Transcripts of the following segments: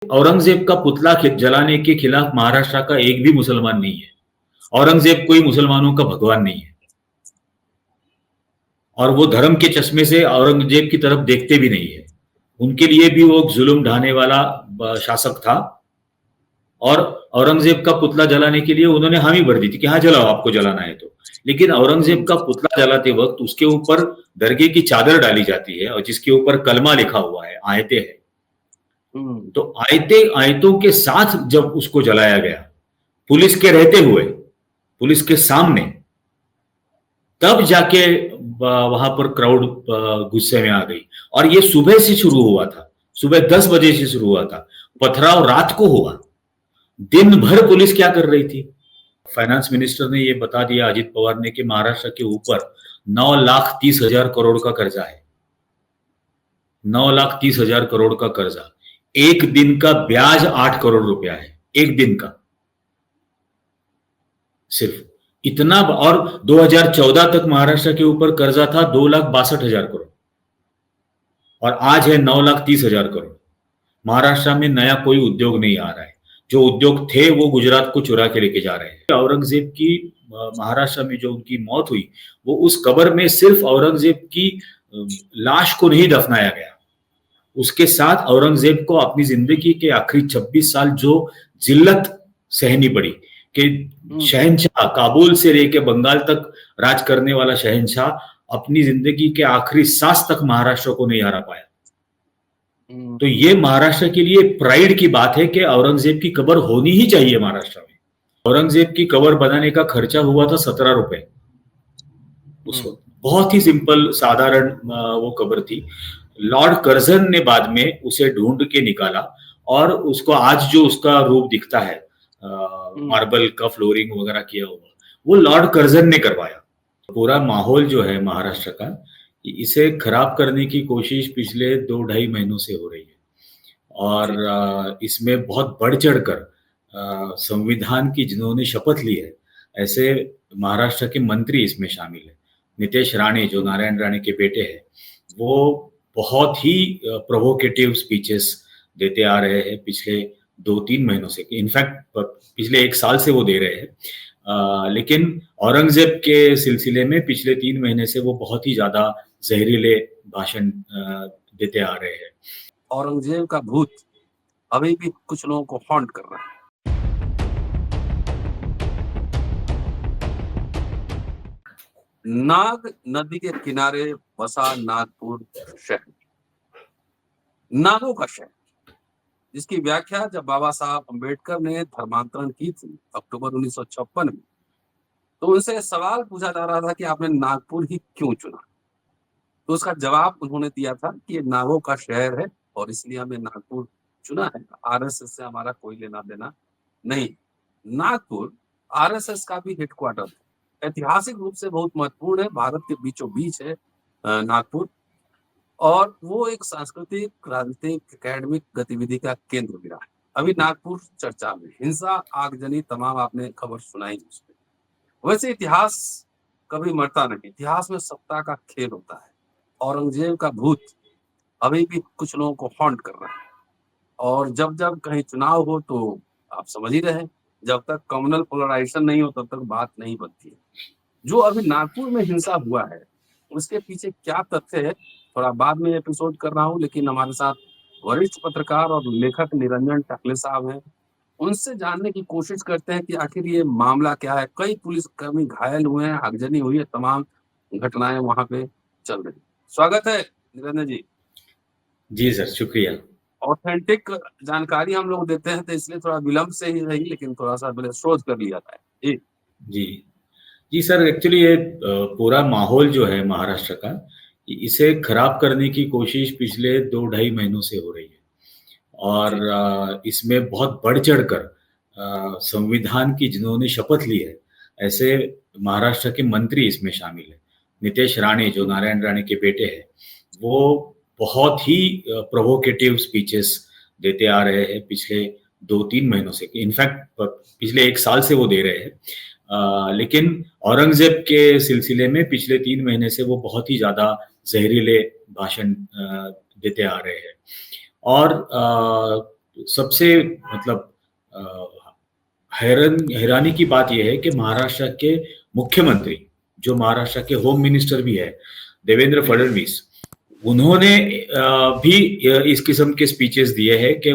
औरंगजेब का पुतला जलाने के खिलाफ महाराष्ट्र का एक भी मुसलमान नहीं है। औरंगजेब कोई मुसलमानों का भगवान नहीं है और वो धर्म के चश्मे से औरंगजेब की तरफ देखते भी नहीं है। उनके लिए भी वो जुल्म ढाने वाला शासक था और औरंगजेब का पुतला जलाने के लिए उन्होंने हामी भर दी थी कि हाँ जलाओ, आपको जलाना है तो। लेकिन औरंगजेब का पुतला जलाते वक्त उसके ऊपर दरगे की चादर डाली जाती है और जिसके ऊपर कलमा लिखा हुआ है, आयतें हैं। तो आयतों के साथ जब उसको जलाया गया पुलिस के रहते हुए, पुलिस के सामने, तब जाके वहां पर क्राउड गुस्से में आ गई। और ये सुबह से शुरू हुआ था, सुबह 10 बजे से शुरू हुआ था, पथराव रात को हुआ। दिन भर पुलिस क्या कर रही थी? फाइनेंस मिनिस्टर ने ये बता दिया, अजित पवार ने, कि महाराष्ट्र के ऊपर 9,30,000 करोड़ का कर्जा है। 9,30,000 करोड़ का कर्जा। एक दिन का ब्याज 8 करोड़ रुपया है, एक दिन का सिर्फ इतना। और 2014 तक महाराष्ट्र के ऊपर कर्जा था 2,62,000 करोड़ और आज है 9,30,000 करोड़। महाराष्ट्र में नया कोई उद्योग नहीं आ रहा है। जो उद्योग थे वो गुजरात को चुरा के लेके जा रहे हैं। औरंगजेब की महाराष्ट्र में जो उनकी मौत हुई, वो उस कब्र में सिर्फ औरंगजेब की लाश को नहीं दफनाया गया, उसके साथ औरंगजेब को अपनी जिंदगी के आखिरी 26 साल जो जिल्लत सहनी पड़ी कि शहनशाह, काबुल से लेके बंगाल तक राज करने वाला शहनशाह अपनी जिंदगी के आखिरी सांस तक महाराष्ट्र को नहीं हरा पाया। तो ये महाराष्ट्र के लिए प्राइड की बात है कि औरंगजेब की कब्र होनी ही चाहिए महाराष्ट्र में। औरंगजेब की कब्र बनाने का खर्चा हुआ था 17 रुपए उस वक्त। बहुत ही सिंपल, साधारण वो कब्र थी। लॉर्ड कर्जन ने बाद में उसे ढूंढ के निकाला और उसको आज जो उसका रूप दिखता है, मार्बल का फ्लोरिंग वगैरह किया हुआ, वो लॉर्ड कर्जन ने करवाया। पूरा माहौल जो है महाराष्ट्र का, इसे खराब करने की कोशिश पिछले 2-2.5 महीनों से हो रही है और इसमें बहुत बढ़ चढ़कर संविधान की जिन्होंने शपथ ली है, ऐसे महाराष्ट्र के मंत्री इसमें शामिल है। नितेश राणे, जो नारायण राणे के बेटे हैं, वो बहुत ही प्रोवोकेटिव स्पीचेस देते आ रहे हैं पिछले 2-3 महीनों से। इनफैक्ट पिछले 1 साल से वो दे रहे हैं। लेकिन औरंगजेब के सिलसिले में पिछले 3 महीने से वो बहुत ही ज्यादा जहरीले भाषण देते आ रहे हैं। औरंगजेब का भूत अभी भी कुछ लोगों को हॉन्ट कर रहा है। नाग नदी के किनारे बसा नागपुर शहर, नागों का शहर, जिसकी व्याख्या जब बाबा साहब अम्बेडकर ने धर्मांतरण की थी अक्टूबर 1956 में, तो उनसे सवाल पूछा जा रहा था कि आपने नागपुर ही क्यों चुना। तो उसका जवाब उन्होंने दिया था कि ये नागों का शहर है और इसलिए हमने नागपुर चुना है। आरएसएस से हमारा कोई लेना देना नहीं। नागपुर आरएसएस का भी हेडक्वार्टर है, ऐतिहासिक रूप से बहुत महत्वपूर्ण है, भारत के बीचों बीच है नागपुर, और वो एक सांस्कृतिक, राजनीतिक, एकेडमिक गतिविधि का केंद्र भी रहा है। अभी नागपुर चर्चा में, हिंसा, आगजनी, तमाम आपने खबर सुनाई उसमें। वैसे इतिहास कभी मरता नहीं, इतिहास में सत्ता का खेल होता है। औरंगजेब का भूत अभी भी कुछ लोगों को हॉन्ट कर रहा है और जब जब कहीं चुनाव हो तो आप समझ ही रहे, जब तक कम्युनल पोलराइजेशन नहीं हो तब तक बात नहीं बनती है। जो अभी नागपुर में हिंसा हुआ है उसके पीछे क्या तथ्य है, थोड़ा बाद में एपिसोड कर रहा हूँ, लेकिन हमारे साथ वरिष्ठ पत्रकार और लेखक निरंजन टकले साहब हैं, उनसे जानने की कोशिश करते हैं कि आखिर ये मामला क्या है। कई पुलिसकर्मी घायल हुए हैं, आगजनी हुई है, तमाम घटनाएं वहां पे चल रही। स्वागत है निरंजन जी। जी सर, शुक्रिया। ऑथेंटिक जानकारी हम लोग देते हैं तो इसलिए थोड़ा विलंब से ही रही, लेकिन थोड़ा सा मैंने शोध कर लिया था। जी जी सर, एक्चुअली ये पूरा माहौल जो है महाराष्ट्र का, इसे खराब करने की कोशिश पिछले 2-2.5 महीनों से हो रही है और इसमें बहुत बढ़ चढ़कर संविधान की जिन्होंने शपथ ली है, ऐसे महाराष्ट्र के मंत्री इसमें शामिल है। नितेश राणे, जो नारायण राणे के बेटे हैं, वो बहुत ही प्रोवोकेटिव स्पीचेस देते आ रहे हैं पिछले 2-3 महीनों से। इनफैक्ट पिछले 1 साल से वो दे रहे हैं। लेकिन औरंगजेब के सिलसिले में पिछले 3 महीने से वो बहुत ही ज्यादा जहरीले भाषण देते आ रहे हैं और सबसे मतलब हैरानी की बात यह है कि महाराष्ट्र के मुख्यमंत्री, जो महाराष्ट्र के होम मिनिस्टर भी है, देवेंद्र फडणवीस, उन्होंने भी इस किस्म के स्पीचेस दिए हैं कि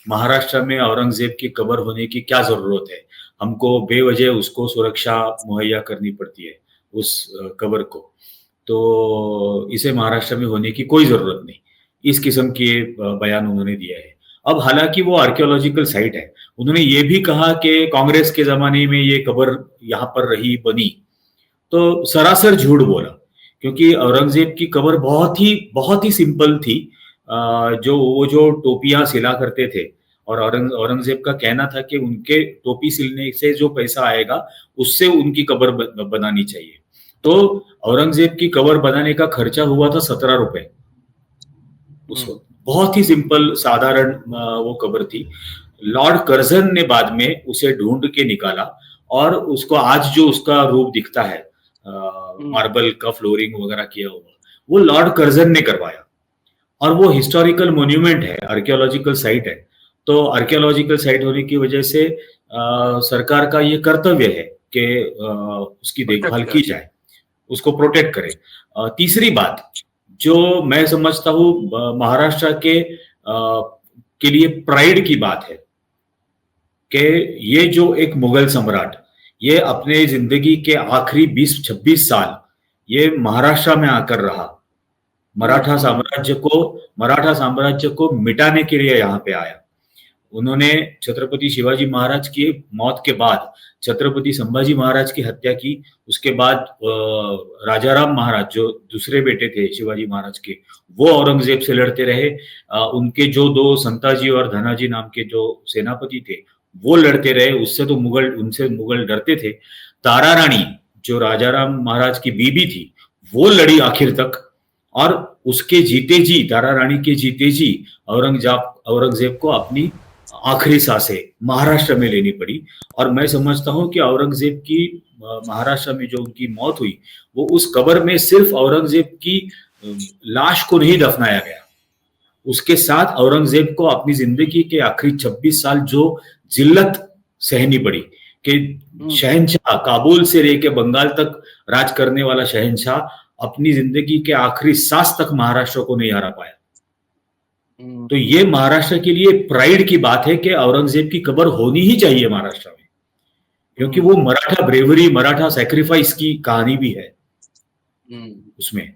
महाराष्ट्र में औरंगजेब की कब्र होने की क्या जरूरत है, हमको बेवजह उसको सुरक्षा मुहैया करनी पड़ती है उस कब्र को, तो इसे महाराष्ट्र में होने की कोई जरूरत नहीं। इस किस्म के बयान उन्होंने दिया है। अब हालांकि वो आर्कियोलॉजिकल साइट है, उन्होंने ये भी कहा कि कांग्रेस के जमाने में ये कब्र यहाँ पर रही बनी, तो सरासर झूठ बोला, क्योंकि औरंगजेब की कब्र बहुत ही सिंपल थी। जो टोपियां सिला करते थे, और औरंगजेब का कहना था कि उनके टोपी सिलने से जो पैसा आएगा उससे उनकी कब्र बनानी चाहिए। तो औरंगजेब की कब्र बनाने का खर्चा हुआ था 17 रुपए उस वक्त। बहुत ही सिंपल साधारण वो कब्र थी। लॉर्ड कर्जन ने बाद में उसे ढूंढ के निकाला, और उसको आज जो उसका रूप दिखता है, मार्बल का फ्लोरिंग वगैरह किया हुआ, वो लॉर्ड कर्जन ने करवाया, और वो हिस्टोरिकल मोन्यूमेंट है, आर्कियोलॉजिकल साइट है। तो आर्कियोलॉजिकल साइट होने की वजह से सरकार का ये कर्तव्य है कि उसकी देखभाल की जाए, उसको प्रोटेक्ट करे। तीसरी बात जो मैं समझता हूँ महाराष्ट्र के लिए प्राइड की बात है कि ये जो एक मुगल सम्राट, ये अपने जिंदगी के आखिरी 20-26 साल ये महाराष्ट्र में आकर रहा, मराठा साम्राज्य को मिटाने के लिए यहाँ पे आया। उन्होंने छत्रपति शिवाजी महाराज की मौत के बाद छत्रपति संभाजी महाराज की हत्या की। उसके बाद राजाराम महाराज, जो दूसरे बेटे थे शिवाजी महाराज के, वो औरंगजेब से लड़ते रहे। उनके जो दो संताजी और धनाजी नाम के जो सेनापति थे, वो लड़ते रहे। उनसे मुगल डरते थे। तारा रानी, जो राजाराम महाराज की बीबी थी, वो लड़ी आखिर तक, और उसके जीते जी, तारा रानी के जीते जी औरंगजेब को अपनी आखिरी सांसें महाराष्ट्र में लेनी पड़ी। और मैं समझता हूं कि औरंगजेब की महाराष्ट्र में जो उनकी मौत हुई, वो उस कब्र में सिर्फ औरंगजेब की लाश को नहीं दफनाया गया, उसके साथ औरंगजेब को अपनी जिंदगी के आखिरी 26 साल जो जिल्लत सहनी पड़ी, कि शहंशाह, काबुल से लेके बंगाल तक राज करने वाला शहंशाह अपनी जिंदगी के आखिरी सांस तक महाराष्ट्र को नहीं हरा पाया। तो ये महाराष्ट्र के लिए प्राइड की बात है कि औरंगजेब की कब्र होनी ही चाहिए महाराष्ट्र में, क्योंकि वो मराठा ब्रेवरी, मराठा सैक्रिफाइस की कहानी भी है उसमें।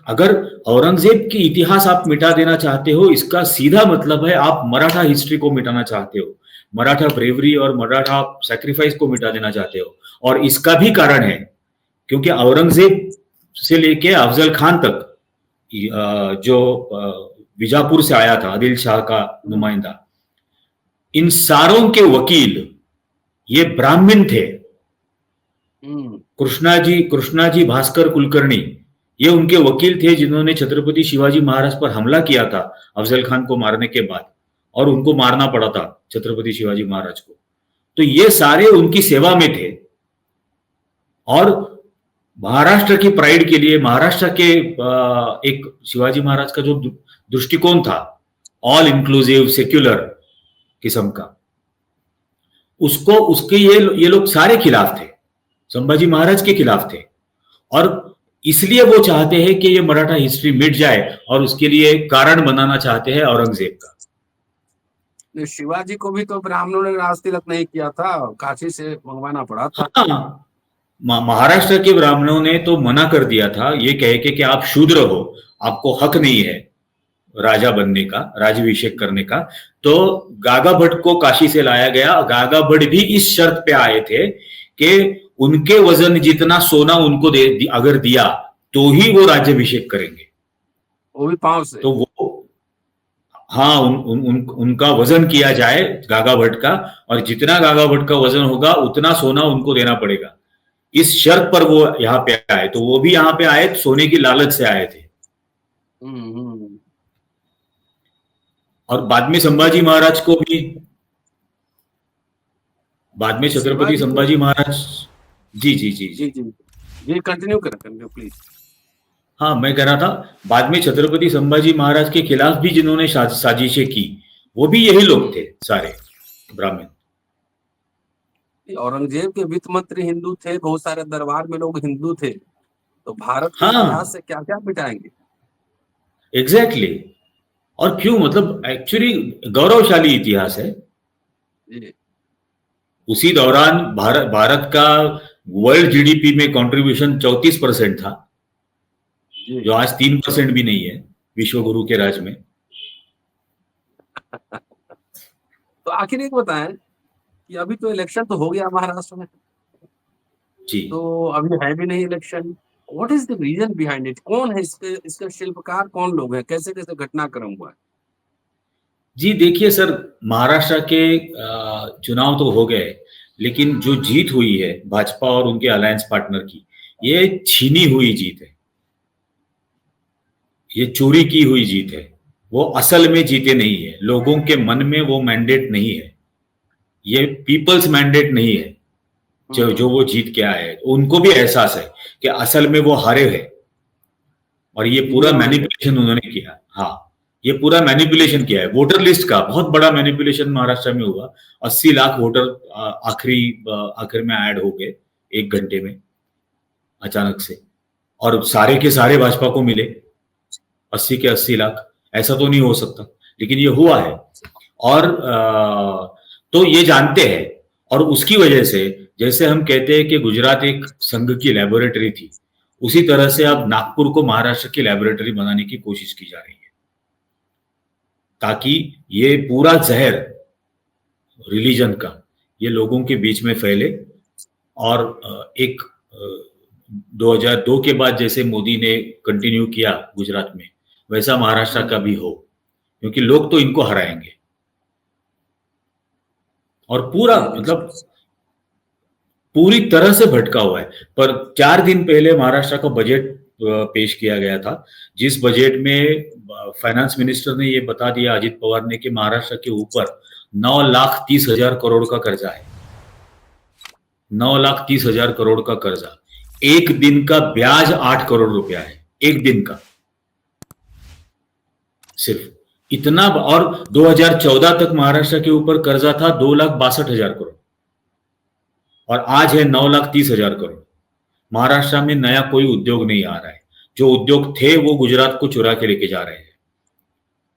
अगर औरंगजेब की इतिहास आप मिटा देना चाहते हो, इसका सीधा मतलब है आप मराठा हिस्ट्री को मिटाना चाहते हो, मराठा ब्रेवरी और मराठा सैक्रिफाइस को मिटा देना चाहते हो। और इसका भी कारण है, क्योंकि औरंगजेब से लेके अफजल खान तक, जो बीजापुर से आया था, आदिल शाह का नुमाइंदा, इन सारों के वकील ये ब्राह्मण थे। कृष्णाजी भास्कर कुलकर्णी, ये उनके वकील थे, जिन्होंने छत्रपति शिवाजी महाराज पर हमला किया था अफजल खान को मारने के बाद, और उनको मारना पड़ा था छत्रपति शिवाजी महाराज को। तो ये सारे उनकी सेवा में थे। और महाराष्ट्र की प्राइड के लिए, महाराष्ट्र के एक शिवाजी महाराज का जो दृष्टिकोण था, ऑल इंक्लूसिव सेक्युलर किस्म का, उसके ये लोग सारे खिलाफ थे, संभाजी महाराज के खिलाफ थे। और इसलिए वो चाहते हैं कि ये मराठा हिस्ट्री मिट जाए, और उसके लिए कारण बनाना चाहते हैं औरंगजेब का। शिवाजी को भी तो ब्राह्मणों ने राज तिलक नहीं किया था, काशी से मंगवाना पड़ा था। हाँ, महाराष्ट्र के ब्राह्मणों ने तो मना कर दिया था, ये कह के कि आप शूद्र हो, आपको हक नहीं है राजा बनने का, राज्याभिषेक करने का। तो गागा भट्ट को काशी से लाया गया। गागा भट्ट भी इस शर्त पे आए थे कि उनके वजन जितना सोना उनको अगर दिया तो ही वो राज्याभिषेक करेंगे, वो भी पांव से। तो वो, हाँ, उनका वजन किया जाए गागा भट्ट का, और जितना गागा भट्ट का वजन होगा उतना सोना उनको देना पड़ेगा। इस शर्त पर वो यहाँ पे आए। तो वो भी यहाँ पे आए सोने की लालच से आए थे। और बाद में संभाजी महाराज को भी, बाद में छत्रपति संभाजी महाराज, जी कंटिन्यू करें प्लीज। हाँ, मैं कह रहा था, बाद में छत्रपति संभाजी महाराज के खिलाफ भी जिन्होंने साजिशें की, वो भी यही लोग थे, सारे ब्राह्मण। औरंगजेब के वित्त मंत्री हिंदू थे, बहुत सारे दरबार में लोग हिंदू थे, तो भारत के इतिहास हाँ, से क्या क्या मिटाएंगे। Exactly exactly। और क्यों, मतलब एक्चुअली गौरवशाली इतिहास है। जी उसी दौरान भारत का वर्ल्ड जीडीपी में कंट्रीब्यूशन 34% था, जी। जो आज 3% भी नहीं है विश्व गुरु के राज में। तो आखिर एक बताएं कि अभी तो इलेक्शन तो हो गया महाराष्ट्र में, जी तो अभी है भी नहीं election. What is the reason behind it? कौन है इसके इसका शिल्पकार, कौन लोग हैं, कैसे कैसे घटनाक्रम हुआ है? जी, देखिए सर, महाराष्ट्र के चुनाव तो हो गए, लेकिन जो जीत हुई है भाजपा और उनके अलायंस पार्टनर की, ये छीनी हुई जीत है, ये चोरी की हुई जीत है। वो असल में जीते नहीं है, लोगों के मन में वो मैंडेट नहीं है, ये पीपल्स मैंडेट नहीं है। जो जो वो जीत के आए, उनको भी एहसास है कि असल में वो हारे हैं, और ये पूरा इंडिया मैंडेट। मैनिपुलेशन उन्होंने किया। हाँ, ये पूरा मैनिपुलेशन किया है, वोटर लिस्ट का बहुत बड़ा मैनिपुलेशन महाराष्ट्र में हुआ। 80 लाख वोटर आखिर में ऐड हो गए 1 घंटे में, अचानक से। और सारे के सारे भाजपा को मिले 80 के 80 लाख। ऐसा तो नहीं हो सकता, लेकिन ये हुआ है। और तो ये जानते हैं, और उसकी वजह से, जैसे हम कहते हैं कि गुजरात एक संघ की लेबोरेटरी थी, उसी तरह से अब नागपुर को महाराष्ट्र की लेबोरेटरी बनाने की कोशिश की जा रही है, ताकि ये पूरा जहर रिलीजन का ये लोगों के बीच में फैले। और एक 2002 के बाद जैसे मोदी ने कंटिन्यू किया गुजरात में, वैसा महाराष्ट्र का भी हो, क्योंकि लोग तो इनको हराएंगे। और पूरा मतलब पूरी तरह से भटका हुआ है। पर 4 दिन पहले महाराष्ट्र का बजट पेश किया गया था, जिस बजट में फाइनेंस मिनिस्टर ने ये बता दिया, अजित पवार ने, कि महाराष्ट्र के ऊपर 9,30,000 करोड़ का कर्जा है। 9,30,000 करोड़ का कर्जा, एक दिन का ब्याज 8 करोड़ रुपया है, एक दिन का सिर्फ इतना। और 2014 तक महाराष्ट्र के ऊपर कर्जा था 2,62,000 करोड़, और आज है 9,30,000 करोड़। महाराष्ट्र में नया कोई उद्योग नहीं आ रहा है, जो उद्योग थे वो गुजरात को चुरा के लेके जा रहे हैं।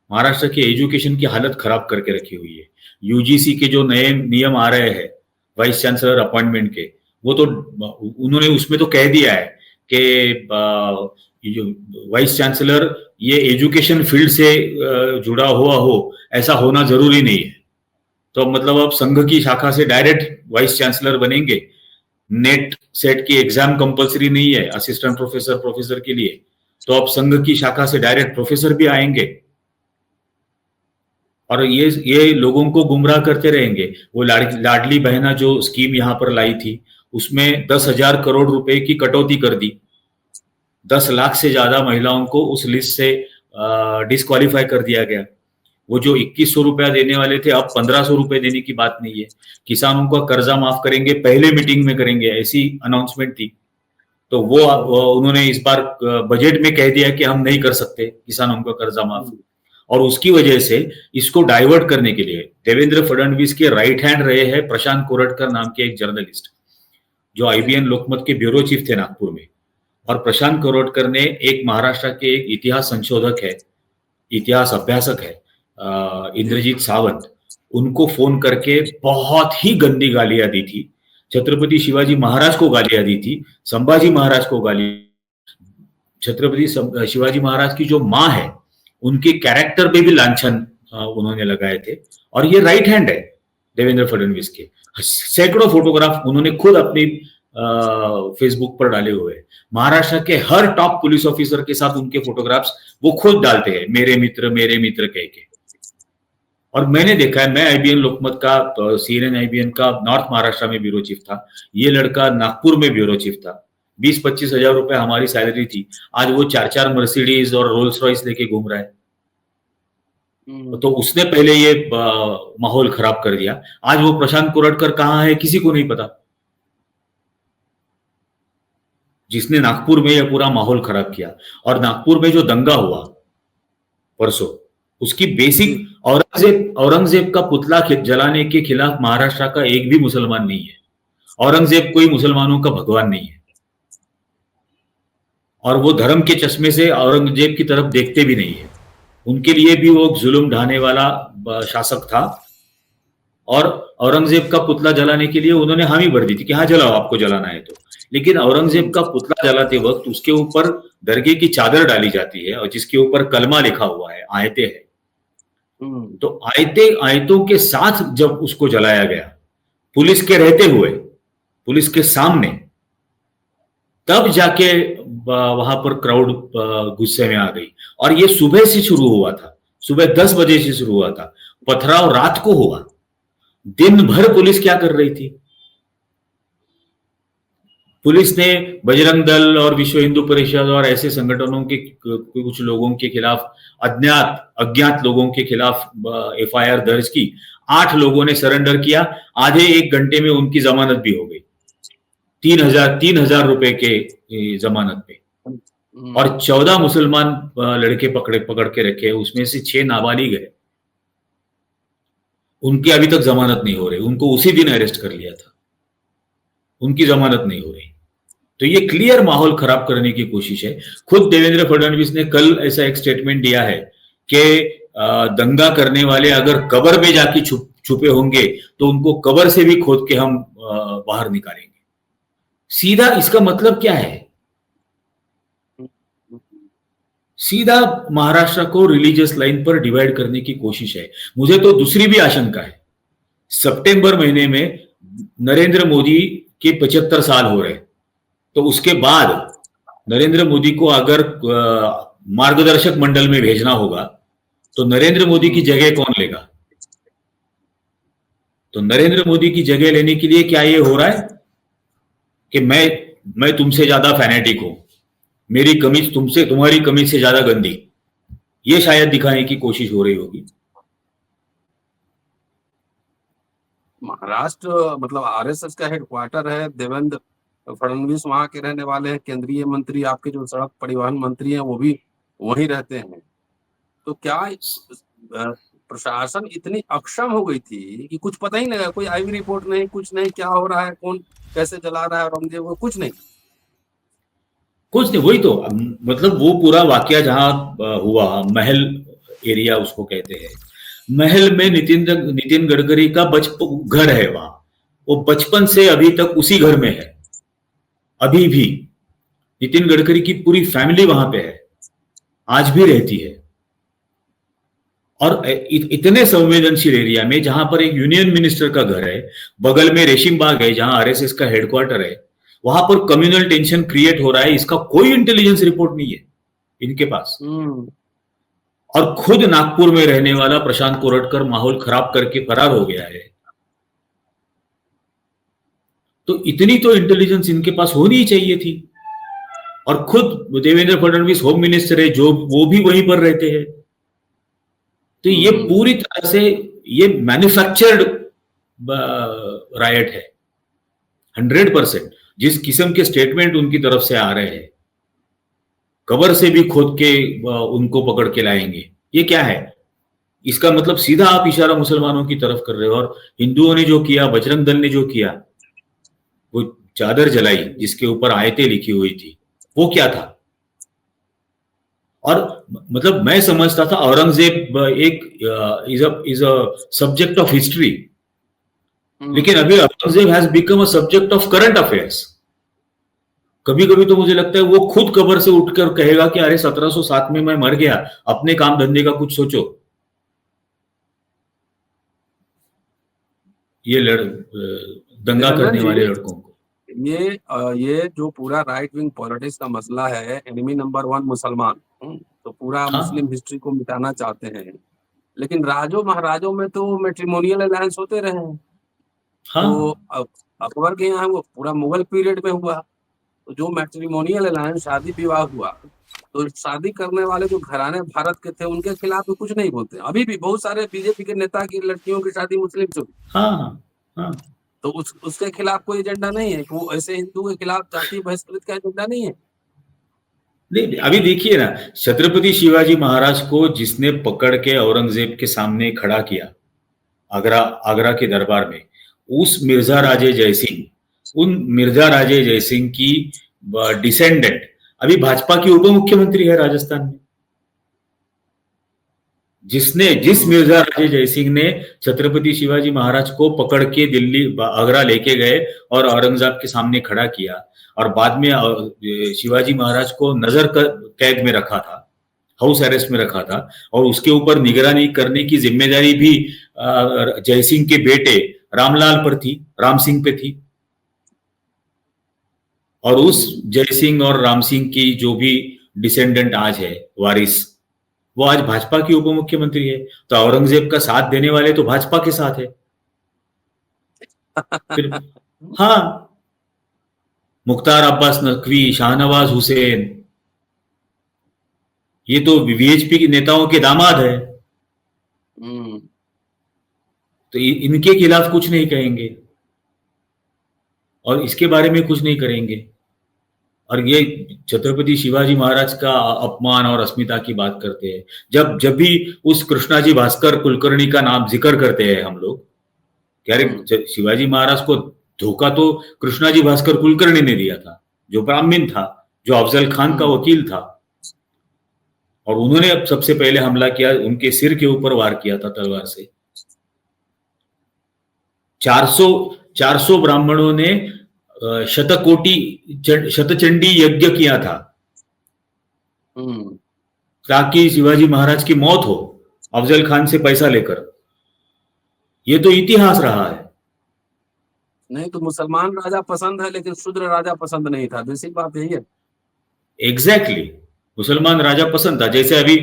महाराष्ट्र की एजुकेशन की हालत खराब करके रखी हुई है। यूजीसी के जो नए नियम आ रहे हैं वाइस चांसलर अपॉइंटमेंट के, वो तो उन्होंने उसमें तो कह दिया है कि वाइस चांसलर ये एजुकेशन फील्ड से जुड़ा हुआ हो, ऐसा होना जरूरी नहीं है। तो मतलब अब संघ की शाखा से डायरेक्ट वाइस चांसलर बनेंगे। नेट सेट की एग्जाम कंपलसरी नहीं है असिस्टेंट प्रोफेसर के लिए, तो अब संघ की शाखा से डायरेक्ट प्रोफेसर भी आएंगे, और ये लोगों को गुमराह करते रहेंगे। वो लाडली बहना जो स्कीम यहां पर लाई थी, उसमें 10,000 करोड़ रुपए की कटौती कर दी। 10 लाख से ज्यादा महिलाओं को उस लिस्ट से डिस्क्वालीफाई कर दिया गया। वो जो 2100 रुपया देने वाले थे, अब 1500 रुपए देने की बात नहीं है। किसानों का कर्जा माफ करेंगे, पहले मीटिंग में करेंगे, ऐसी अनाउंसमेंट थी। तो वो उन्होंने इस बार बजट में कह दिया कि हम नहीं कर सकते किसानों का कर्जा माफ। और उसकी वजह से इसको डाइवर्ट करने के लिए देवेंद्र फडणवीस के राइट हैंड रहे हैं प्रशांत कोरटकर नाम के एक जर्नलिस्ट, जो IBN लोकमत के ब्यूरो चीफ थे नागपुर में। और प्रशांत कोरटकर ने एक महाराष्ट्र के एक इतिहास संशोधक है, इतिहास अभ्यासक है, इंद्रजीत सावंत, उनको फोन करके बहुत ही गंदी गालियां दी थी। छत्रपति शिवाजी महाराज को गालियां दी थी, संभाजी महाराज को गाली, छत्रपति शिवाजी महाराज की जो माँ है उनके कैरेक्टर पे भी लांछन उन्होंने लगाए थे। और ये राइट हैंड है देवेंद्र फडणवीस के। सैकड़ों फोटोग्राफ उन्होंने खुद अपनी फेसबुक पर डाले हुए हैं। महाराष्ट्र के हर टॉप पुलिस ऑफिसर के साथ उनके फोटोग्राफ्स वो खुद डालते हैं, मेरे मित्र कह के। और मैंने देखा है, मैं IBN लोकमत का, CNN IBN का नॉर्थ महाराष्ट्र में ब्यूरो चीफ था, ये लड़का नागपुर में ब्यूरो चीफ था। 20-25 हजार रुपए हमारी सैलरी थी, आज वो 4-4 मर्सिडीज और रोल्स रॉयस लेके घूम रहा है। तो उसने पहले ये माहौल खराब कर दिया। आज वो प्रशांत कोरटकर कहाँ है किसी को नहीं पता, जिसने नागपुर में यह पूरा माहौल खराब किया। और नागपुर में जो दंगा हुआ परसों, उसकी बेसिक औरंगजेब का पुतला जलाने के खिलाफ महाराष्ट्र का एक भी मुसलमान नहीं है। औरंगजेब कोई मुसलमानों का भगवान नहीं है और वो धर्म के चश्मे से औरंगजेब की तरफ देखते भी नहीं है। उनके लिए भी वो जुल्म ढाने वाला शासक था और औरंगजेब का पुतला जलाने के लिए उन्होंने हामी भर दी थी कि हाँ जलाओ, आपको जलाना है तो। लेकिन औरंगजेब का पुतला जलाते वक्त उसके ऊपर दरगाह की चादर डाली जाती है और जिसके ऊपर कलमा लिखा हुआ है, आयतें हैं। तो आयतों के साथ जब उसको जलाया गया, पुलिस के रहते हुए, पुलिस के सामने, तब जाके वहां पर क्राउड गुस्से में आ गई। और ये सुबह से शुरू हुआ था, सुबह 10 बजे से शुरू हुआ था, पथराव रात को हुआ। दिन भर पुलिस क्या कर रही थी? पुलिस ने बजरंग दल और विश्व हिंदू परिषद और ऐसे संगठनों के कुछ लोगों के खिलाफ, अज्ञात लोगों के खिलाफ एफआईआर दर्ज की। 8 लोगों ने सरेंडर किया। आधे 1 घंटे में उनकी जमानत भी हो गई, 3,000 रुपए के जमानत पे। और 14 मुसलमान लड़के पकड़ के रखे, उसमें से 6 नाबालिग है। उनकी अभी तक जमानत नहीं हो रही, उनको उसी दिन अरेस्ट कर लिया था, उनकी जमानत नहीं हो रही। तो ये क्लियर माहौल खराब करने की कोशिश है। खुद देवेंद्र फडणवीस ने कल ऐसा एक स्टेटमेंट दिया है कि दंगा करने वाले अगर कब्र में जाके छुपे होंगे तो उनको कब्र से भी खोद के हम बाहर निकालेंगे। सीधा इसका मतलब क्या है? सीधा महाराष्ट्र को रिलीजियस लाइन पर डिवाइड करने की कोशिश है। मुझे तो दूसरी भी आशंका है। सितंबर महीने में नरेंद्र मोदी के 75 साल हो रहे, तो उसके बाद नरेंद्र मोदी को अगर मार्गदर्शक मंडल में भेजना होगा तो नरेंद्र मोदी की जगह कौन लेगा? तो नरेंद्र मोदी की जगह लेने के लिए क्या ये हो रहा है कि मैं तुमसे ज्यादा फैनेटिक हूं, मेरी कमीज तुम्हारी कमीज से ज्यादा गंदी, ये शायद दिखाने की कोशिश हो रही होगी। महाराष्ट्र मतलब आरएसएस का हेडक्वार्टर है। देवेंद्र फडणवीस वहां के रहने वाले हैं। केंद्रीय मंत्री, आपके जो सड़क परिवहन मंत्री हैं, वो भी वहीं रहते हैं। तो क्या प्रशासन इतनी अक्षम हो गई थी कि कुछ पता ही नहीं लगा? कोई आईवी रिपोर्ट नहीं, कुछ नहीं, क्या हो रहा है, कौन कैसे जला रहा है औरंगजेब को, कुछ नहीं। वही तो, मतलब वो पूरा वाकया जहां हुआ, महल एरिया उसको कहते हैं। महल में नितिन गडकरी का घर है वहां। वो बचपन से अभी तक उसी घर में है। अभी भी नितिन गडकरी की पूरी फैमिली वहां पे है, आज भी रहती है। और इतने संवेदनशील एरिया में जहां पर एक यूनियन मिनिस्टर का घर है, बगल में रेशिम बाग है जहां आरएसएस का हेडक्वार्टर है, वहां पर कम्युनल टेंशन क्रिएट हो रहा है। इसका कोई इंटेलिजेंस रिपोर्ट नहीं है इनके पास। और खुद नागपुर में रहने वाला प्रशांत कोरटकर माहौल खराब करके फरार हो गया है। तो इतनी तो इंटेलिजेंस इनके पास होनी ही चाहिए थी। और खुद देवेंद्र फडणवीस होम मिनिस्टर है, जो वो भी वहीं पर रहते हैं। तो ये पूरी तरह से ये मैन्युफैक्चर्ड रायट है 100%। जिस किस्म के स्टेटमेंट उनकी तरफ से आ रहे हैं, कब्र से भी खोद के उनको पकड़ के लाएंगे, ये क्या है? इसका मतलब सीधा आप इशारा मुसलमानों की तरफ कर रहे हो। और हिंदुओं ने जो किया, बजरंग दल ने जो किया, वो चादर जलाई जिसके ऊपर आयतें लिखी हुई थी, वो क्या था? और मतलब मैं समझता था औरंगजेब एक is a subject of history, लेकिन अभी Aurangzeb has become a subject of current affairs. कभी कभी तो मुझे लगता है वो खुद कब्र से उठकर कहेगा कि अरे 1707 में मैं मर गया, अपने काम धंधे का कुछ सोचो। ये दंगा करने वाले लड़कों को, ये जो पूरा राइट विंग पॉलिटिक्स का मसला है, एनिमी नंबर 1 मुसलमान, तो पूरा मुस्लिम हिस्ट्री को मिटाना चाहते हैं। लेकिन राजों महाराजों में तो मैट्रिमोनियल अलायंस होते रहे हैं। तो अकबर के यहाँ वो पूरा मुगल पीरियड में हुआ। तो जो मैट्रिमोनियल अलायंस, शादी विवाह हुआ, तो शादी करने वाले जो घराने भारत के थे उनके खिलाफ तो कुछ नहीं बोलते। अभी भी बहुत सारे बीजेपी के नेता की लड़कियों की शादी मुस्लिम से हुई। तो उसके खिलाफ कोई एजेंडा नहीं है कि वो ऐसे हिंदू के खिलाफ जाति बहिष्कृत का एजेंडा नहीं है। नहीं, अभी देखिए ना, छत्रपति शिवाजी महाराज को जिसने पकड़ के औरंगजेब के सामने खड़ा किया, आगरा आगरा के दरबार में, उस मिर्जा राजे जयसिंह, उन मिर्जा राजे जयसिंह की डिसेंडेंट अभी भाजपा की उप मुख्यमंत्री है राजस्थान में। जिस मिर्जा राजे जयसिंह ने छत्रपति शिवाजी महाराज को पकड़ के दिल्ली आगरा लेके गए और औरंगजेब के सामने खड़ा किया, और बाद में शिवाजी महाराज को नजर कैद में रखा था, हाउस अरेस्ट में रखा था, और उसके ऊपर निगरानी करने की जिम्मेदारी भी जयसिंह के बेटे रामलाल पर थी, राम सिंह पे थी। और उस जयसिंह और राम सिंह की जो भी डिसेंडेंट आज है, वारिस, वो आज भाजपा की उप मुख्यमंत्री है। तो औरंगजेब का साथ देने वाले तो भाजपा के साथ है। फिर हाँ, मुख्तार अब्बास नकवी, शाहनवाज हुसैन, ये तो वीएचपी के नेताओं के दामाद है, तो इनके खिलाफ कुछ नहीं कहेंगे और इसके बारे में कुछ नहीं करेंगे। और ये छत्रपति शिवाजी महाराज का अपमान और अस्मिता की बात करते हैं। जब भी उस कृष्णाजी भास्कर कुलकर्णी का नाम जिक्र करते हैं हम लोग, कह रहे शिवाजी महाराज को धोखा तो कृष्णाजी भास्कर कुलकर्णी ने दिया था, जो ब्राह्मण था, जो अफजल खान का वकील था, और उन्होंने अब सबसे पहले हमला किया, उनके सिर के ऊपर वार किया था तलवार से। 400 ब्राह्मणों ने शतचंडी यज्ञ किया था ताकि शिवाजी महाराज की मौत हो, अफजल खान से पैसा लेकर। ये तो इतिहास रहा है। नहीं तो मुसलमान राजा पसंद है, लेकिन शूद्र राजा पसंद नहीं था, बेसिक बात यही है। एग्जैक्टली, मुसलमान राजा पसंद था। जैसे अभी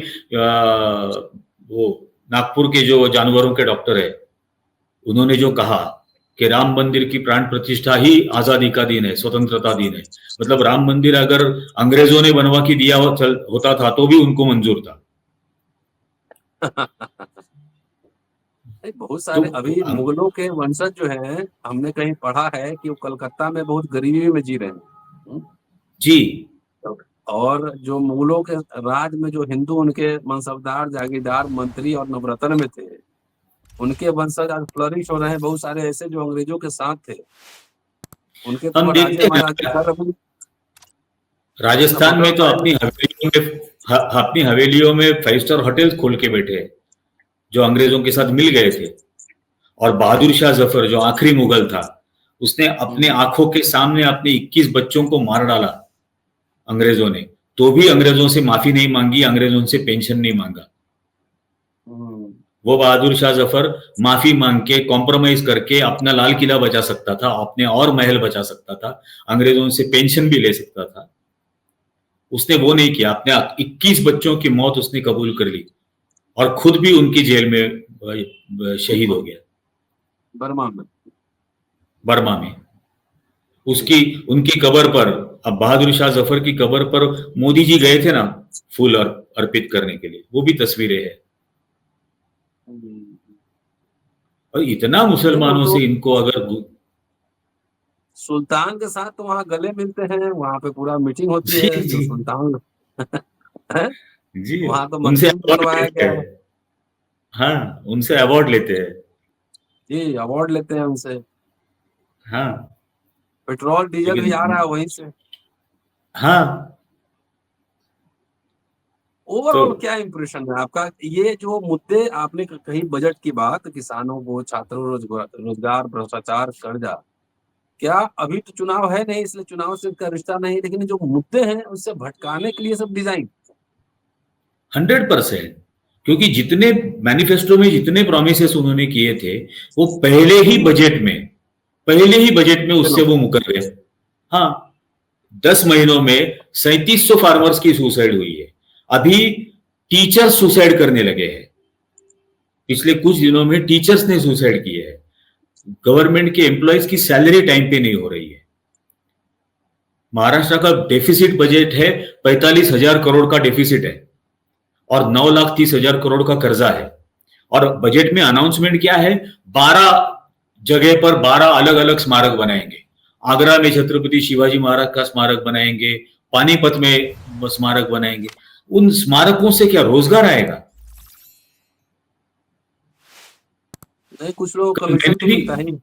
वो नागपुर के जो जानवरों के डॉक्टर है, उन्होंने जो कहा कि राम मंदिर की प्राण प्रतिष्ठा ही आजादी का दिन है, स्वतंत्रता दिन है। मतलब राम मंदिर अगर अंग्रेजों ने बनवा के दिया होता था तो भी उनको मंजूर था। बहुत सारे अभी मुगलों के वंशज जो हैं, हमने कहीं पढ़ा है कि वो कलकत्ता में बहुत गरीबी में जी रहे हैं जी। और जो मुगलों के राज में जो हिंदू उनके मनसबदार, जागीरदार, मंत्री और नवरत्न में थे, उनके वंशज आज फ्लरिश हो रहे हैं। बहुत सारे ऐसे जो अंग्रेजों के साथ थे, उनके तो राजस्थान में तो अपनी हवेलियों में 5 स्टार होटल खोल के बैठे हैं, जो अंग्रेजों के साथ मिल गए थे। और बहादुर शाह जफर जो आखिरी मुगल था, उसने अपने आंखों के सामने अपने 21 बच्चों को मार डाला अंग्रेजों ने, तो भी अंग्रेजों से माफी नहीं मांगी, अंग्रेजों से पेंशन नहीं मांगा। वो बहादुर शाह जफर माफी मांग के, कॉम्प्रोमाइज करके अपना लाल किला बचा सकता था, अपने और महल बचा सकता था, अंग्रेजों से पेंशन भी ले सकता था। उसने वो नहीं किया। अपने 21 बच्चों की मौत उसने कबूल कर ली और खुद भी उनकी जेल में शहीद हो गया, बर्मा में। उनकी कब्र पर, अब बहादुर शाह जफर की कब्र पर मोदी जी गए थे ना फूल अर्पित करने के लिए, वो भी तस्वीरें हैं। और इतना मुसलमानों से इनको अगर सुल्तान के साथ तो वहां गले मिलते हैं, वहां पे पूरा मीटिंग होती है। जो सुल्तान जी, वहां तो उनसे करवाया गया है। हाँ, उनसे अवार्ड लेते हैं जी, अवार्ड लेते हैं उनसे। हाँ, पेट्रोल डीजल भी आ रहा है वहीं से। हाँ। ओवरऑल क्या इंप्रेशन है आपका? ये जो मुद्दे आपने कही, बजट की बात, किसानों को, छात्रों, रोजगार, भ्रष्टाचार, कर्जा, क्या अभी तो चुनाव है नहीं, इसलिए चुनाव से इसका रिश्ता नहीं, लेकिन जो मुद्दे हैं उससे भटकाने के लिए सब डिजाइन 100%, क्योंकि जितने मैनिफेस्टो में जितने प्रोमिसेस उन्होंने किए थे, वो पहले ही बजट में उससे वो मुकर गए। हाँ, 10 महीनों में 3700 फार्मर्स की सुसाइड हुई है। अभी टीचर्स सुसाइड करने लगे हैं। पिछले कुछ दिनों में टीचर्स ने सुसाइड किए हैं। गवर्नमेंट के एम्प्लॉयज की सैलरी टाइम पे नहीं हो रही है। महाराष्ट्र का डेफिसिट बजट है, 45,000 करोड़ का डेफिसिट है और 9,30,000 करोड़ का कर्जा है। और बजट में अनाउंसमेंट क्या है? 12 जगह पर 12 अलग अलग स्मारक बनाएंगे। आगरा में छत्रपति शिवाजी महाराज का स्मारक बनाएंगे, पानीपत में स्मारक बनाएंगे। उन स्मारकों से क्या रोजगार आएगा? नहीं, कुछ लोगों को कल कमीशन मैंने तो भी, मिलता ही।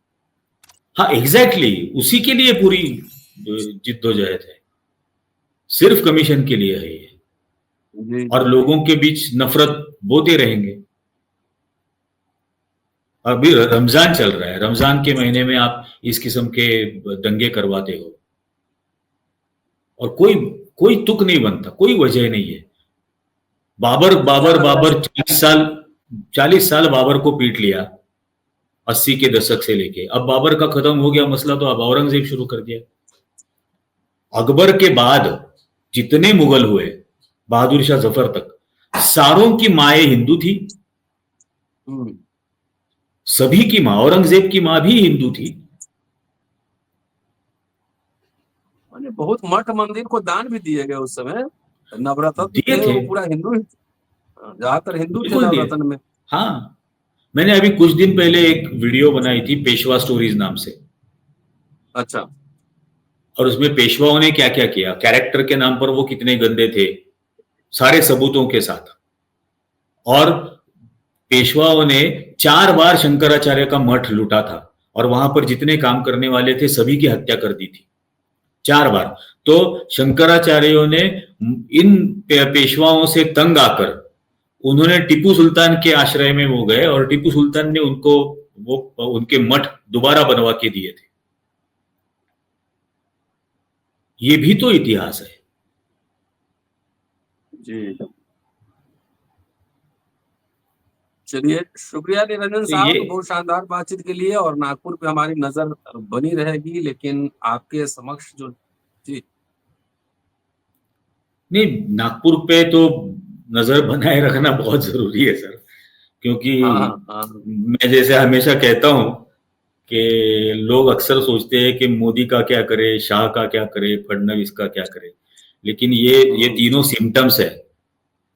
हाँ एग्जैक्टली उसी के लिए पूरी जिद्दोजहद है, सिर्फ कमीशन के लिए है ये, जी और जी। लोगों के बीच नफरत बोते रहेंगे। अभी रमजान चल रहा है, रमजान के महीने में आप इस किस्म के दंगे करवाते हो, और कोई कोई तुक नहीं बनता, कोई वजह नहीं है। बाबर क्या बाबर लग रहा बाबर है? 40 साल बाबर को पीट लिया, 80 के दशक से लेके। अब बाबर का खत्म हो गया मसला, तो अब औरंगजेब शुरू कर दिया। अकबर के बाद जितने मुगल हुए, बहादुर शाह जफर तक, सारों की माएँ हिंदू थी। हम्म। सभी की माँ, औरंगजेब की माँ भी हिंदू थी। मैंने बहुत मठ मंदिर को दान भी दिए गए उस समय। नवरत्न दिए थे थे, वो पूरा हिंदू ही, ज्यादातर हिंदू थे बिल्कुल दिए। नवरत्न में। हाँ, मैंने अभी कुछ दिन पहले एक वीडियो बनाई थी पेशवा स्टोरीज नाम से, अच्छा। और उसमें पेशवाओं ने क्या क्या किया, कैरेक्टर के नाम पर वो कितने गंदे थे, सारे सबूतों के साथ। और पेशवाओं ने 4 बार शंकराचार्य का मठ लूटा था, और वहां पर जितने काम करने वाले थे सभी की हत्या कर दी थी, 4 बार। तो शंकराचार्यों ने इन पेशवाओं से तंग आकर उन्होंने टीपू सुल्तान के आश्रय में वो गए, और टीपू सुल्तान ने उनको वो उनके मठ दोबारा बनवा के दिए थे। ये भी तो इतिहास है। जी। चलिए, शुक्रिया निरंजन तो साहब, ये बहुत शानदार बातचीत के लिए। और नागपुर पे हमारी नजर बनी रहेगी, लेकिन आपके समक्ष जो। जी। नहीं, नागपुर पे तो नजर बनाए रखना बहुत जरूरी है सर, क्योंकि हाँ हाँ हाँ। मैं जैसे हमेशा कहता हूं कि लोग अक्सर सोचते हैं कि मोदी का क्या करे, शाह का क्या करे, फडणवीस का क्या करे, लेकिन ये हम्म, तीनों सिम्टम्स है,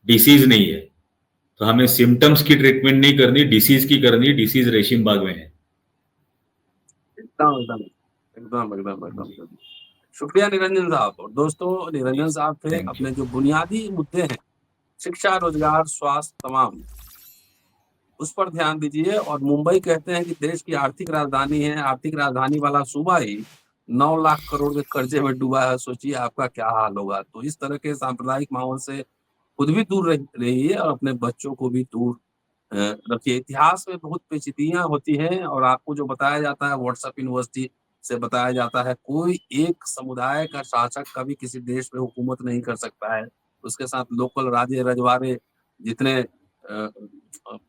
डिसीज नहीं है। तो हमें सिम्टम्स की ट्रीटमेंट नहीं करनी, डिसीज की करनी। डिसीज रेशीम बाग में है। एकदम एकदम एकदम एकदम एकदम जी, एकदम। शुक्रिया निरंजन साहब। और दोस्तों, जी निरंजन सर, साहब थे, थैंक यू। अपने जो बुनियादी मुद्दे हैं, शिक्षा, रोजगार, स्वास्थ्य, तमाम, उस पर ध्यान दीजिए। और मुंबई कहते हैं कि देश की आर्थिक राजधानी है, आर्थिक राजधानी वाला सूबा ही 9 लाख करोड़ के कर्जे में डूबा है। सोचिए आपका क्या हाल होगा। तो इस तरह के सांप्रदायिक माहौल से खुद भी दूर रहिए, और अपने बच्चों को भी दूर रखिए। इतिहास में बहुत पेचीदियां होती हैं, और आपको जो बताया जाता है व्हाट्सएप यूनिवर्सिटी से बताया जाता है, कोई एक समुदाय का शासक कभी किसी देश में हुकूमत नहीं कर सकता है। उसके साथ लोकल राजे रजवाड़े जितने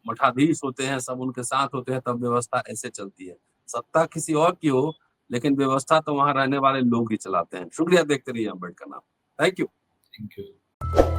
मठाधीश होते हैं, सब उनके साथ होते हैं, तब व्यवस्था ऐसे चलती है। सत्ता किसी और की हो, लेकिन व्यवस्था तो वहां रहने वाले लोग ही चलाते हैं। शुक्रिया, देखते रहिए अम्बेडकर नाम। Thank you. Thank you.